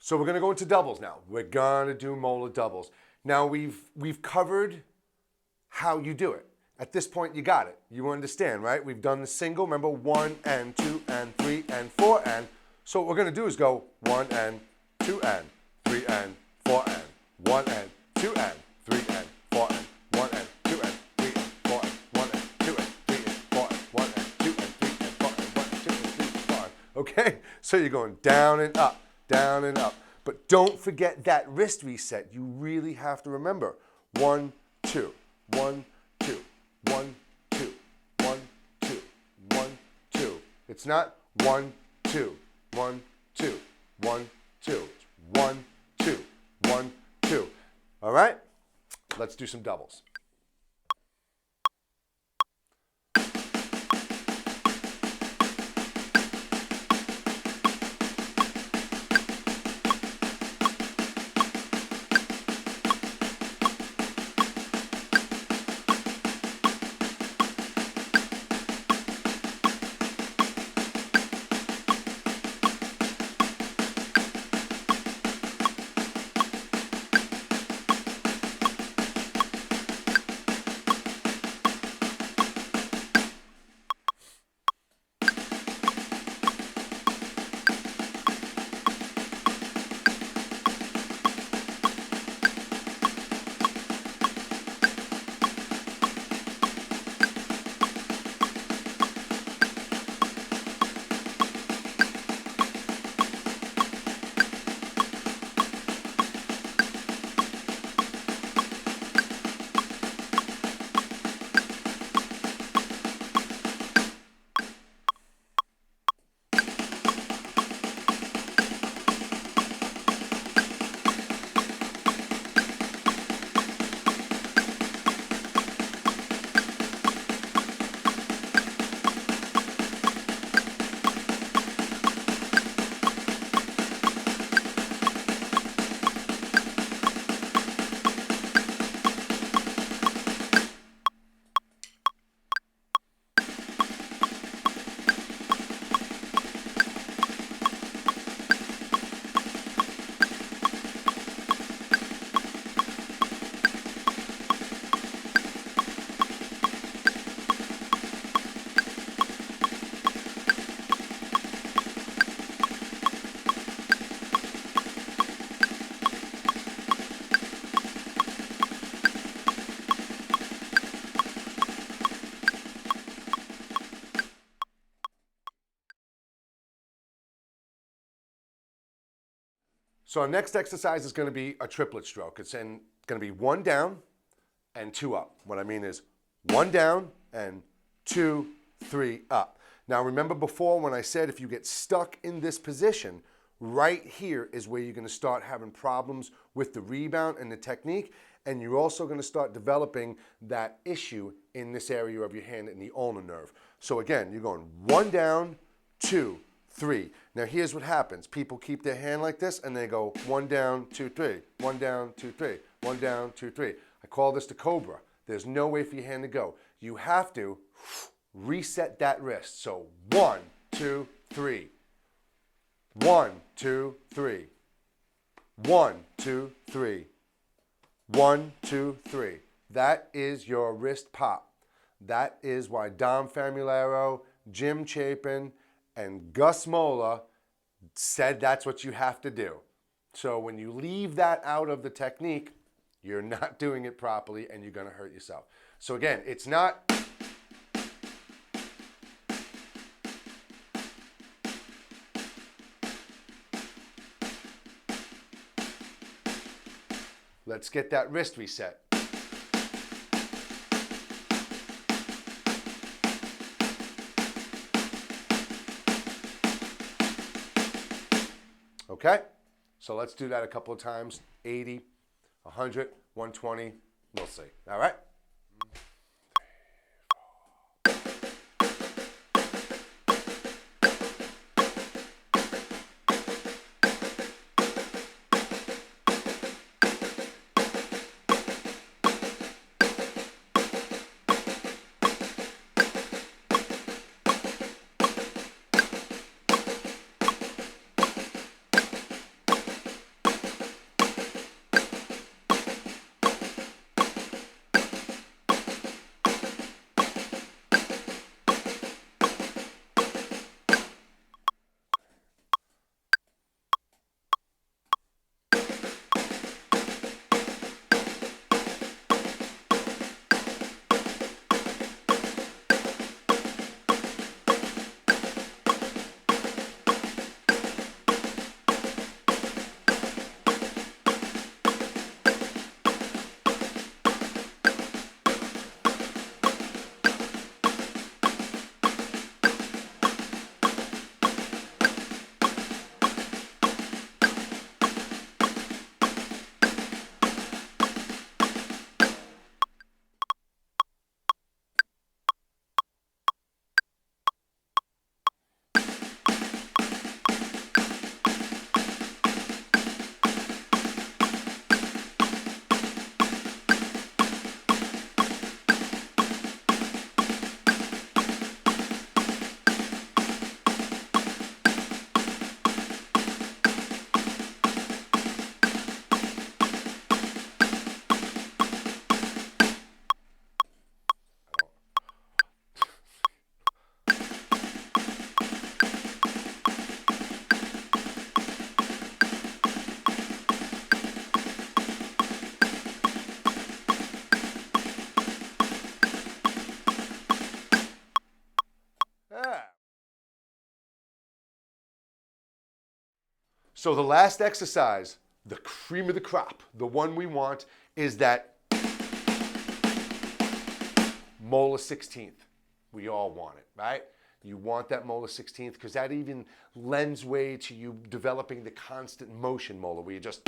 So we're going to go into doubles now. We're going to do Moeller doubles. Now we've covered how you do it. At this point, you got it. You understand, right? We've done the single. Remember, 1 and 2 and 3 and 4 and. So what we're going to do is go 1 and 2 and 3 and 4 and 1 and 2 and 3 and 4 and 1 and 2 and 3 and 4 and 1 and 2 and 3 and 4 and 1 and 2 and 3 and 4 and 1 and 2 and 3 and 4. Okay? So you're going down and up, down and up. But don't forget that wrist reset. You really have to remember. 1, 2, 1, 2, 1, 2, 1, 2, 1, 2. It's not 1, 2, 1, 2, 1, 2. 1, 2, 1, 2. All right? Let's do some doubles. So our next exercise is going to be a triplet stroke. It's going to be 1 down and 2 up. What I mean is 1 down and 2, 3 up. Now remember before when I said if you get stuck in this position, right here is where you're going to start having problems with the rebound and the technique, and you're also going to start developing that issue in this area of your hand in the ulnar nerve. So again, you're going 1 down, 2, 3. Now here's what happens. People keep their hand like this and they go 1 down, 2, 3, 1 down, 2, 3, 1 down, 2, 3. I call this the cobra. There's no way for your hand to go. You have to reset that wrist. So 1, 2, 3. 1, 2, 3. 1, 2, 3. 1, 2, 3. That is your wrist pop. That is why Dom Famularo, Jim Chapin, and Gus Moeller said that's what you have to do. So when you leave that out of the technique, you're not doing it properly and you're going to hurt yourself. So again, it's not... Let's get that wrist reset. Okay? So let's do that a couple of times. 80, 100, 120. We'll see. All right? So the last exercise, the cream of the crop, the one we want, is that Moeller 16th. We all want it, right? You want that Moeller 16th because that even lends way to you developing the constant motion Moeller, where you just...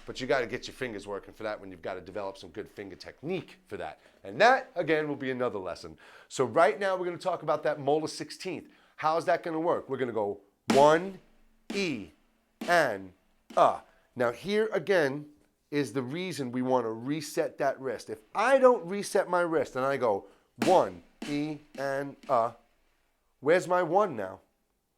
But you got to get your fingers working for that when you've got to develop some good finger technique for that. And that, again, will be another lesson. So right now we're going to talk about that Moeller 16th. How's that going to work? We're going to go 1, E, and Now here again is the reason we want to reset that wrist. If I don't reset my wrist and I go 1, E, and where's my 1 now?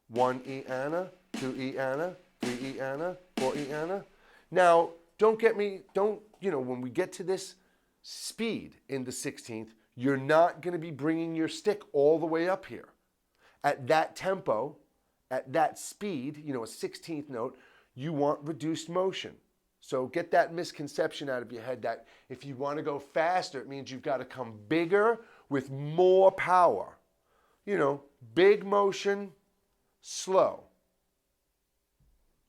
1 E, and 2 E, and 3 E, and 4 E, and Now, when we get to this speed in the 16th, you're not going to be bringing your stick all the way up here. At that tempo, at that speed, a 16th note, you want reduced motion. So get that misconception out of your head that if you want to go faster, it means you've got to come bigger with more power. Big motion, slow.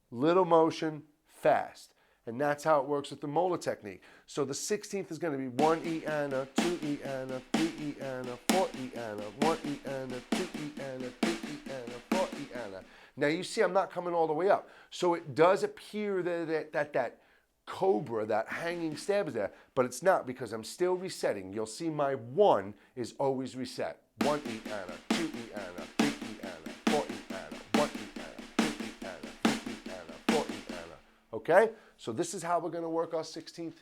Little motion, fast. And that's how it works with the Moeller technique. So the 16th is going to be 1 E, and 2 E, and 3 E, and 4 E, and 1 E, and 2 E, and 3 E, and 4 E, and Now you see I'm not coming all the way up. So it does appear that cobra, that hanging stab is there, but it's not because I'm still resetting. You'll see my 1 is always reset. 1 E, and 2 E, and 3 E, and 4 E, and 1 E, and 2 E, and 3 E, and 4 E, and Okay? So this is how we're going to work our 16th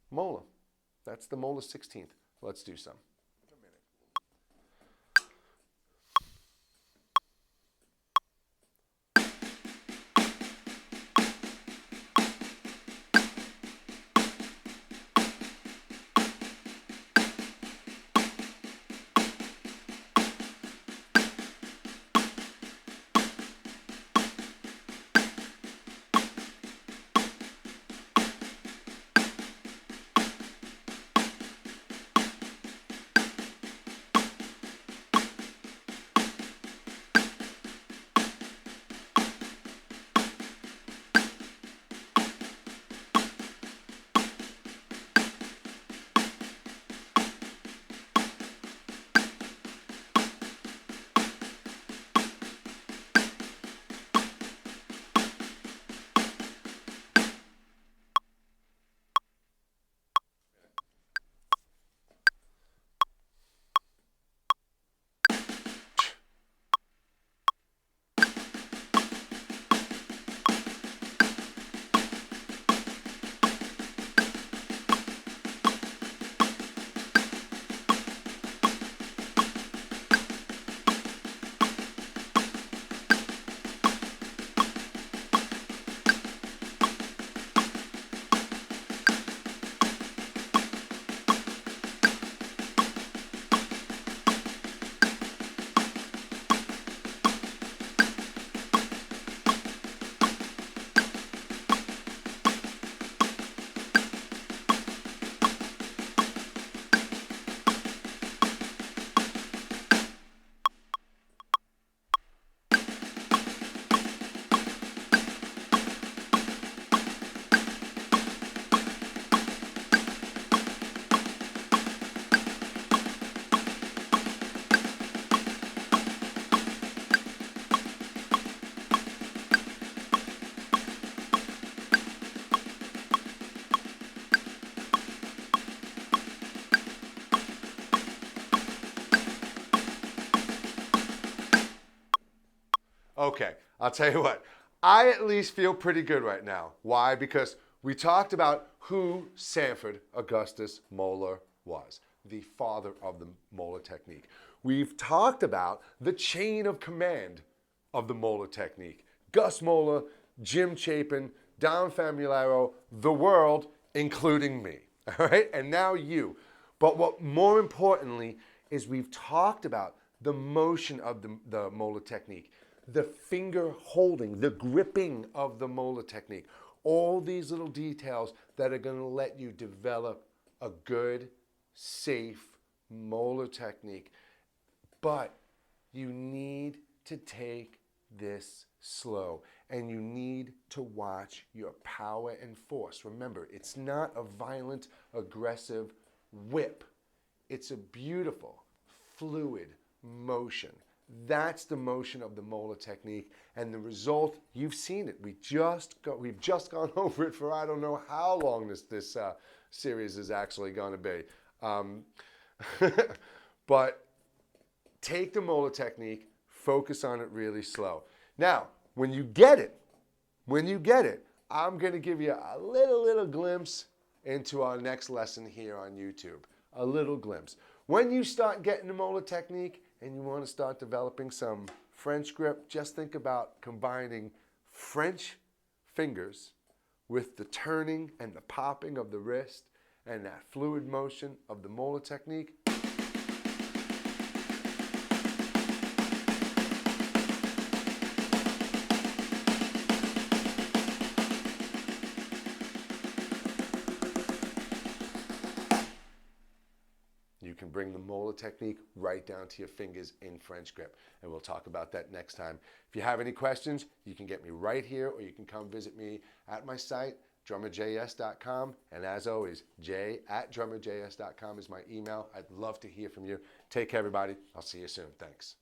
Moeller. That's the Moeller 16th. Let's do some. Okay, I'll tell you what, I at least feel pretty good right now. Why? Because we talked about who Sanford Augustus Moeller was, the father of the Moeller technique. We've talked about the chain of command of the Moeller technique. Gus Moeller, Jim Chapin, Don Famularo, the world, including me, all right? And now you. But what more importantly is we've talked about the motion of the Moeller technique, the finger holding, the gripping of the Moeller technique. All these little details that are going to let you develop a good, safe Moeller technique. But You need to take this slow, and you need to watch your power and force. Remember, it's not a violent, aggressive whip. It's a beautiful, fluid motion. That's the motion of the Moeller technique, and the result, you've seen it. We've just gone over it for I don't know how long this series is actually going to be. But take the Moeller technique, focus on it really slow. Now, when you get it, I'm going to give you a little glimpse into our next lesson here on YouTube. A little glimpse. When you start getting the Moeller technique and you want to start developing some French grip, just think about combining French fingers with the turning and the popping of the wrist and that fluid motion of the Moeller technique. You can bring the Moeller technique right down to your fingers in French grip. And we'll talk about that next time. If you have any questions, you can get me right here, or you can come visit me at my site, DrummerJaiEs.com. And as always, Jay@DrummerJaiEs.com is my email. I'd love to hear from you. Take care, everybody. I'll see you soon. Thanks.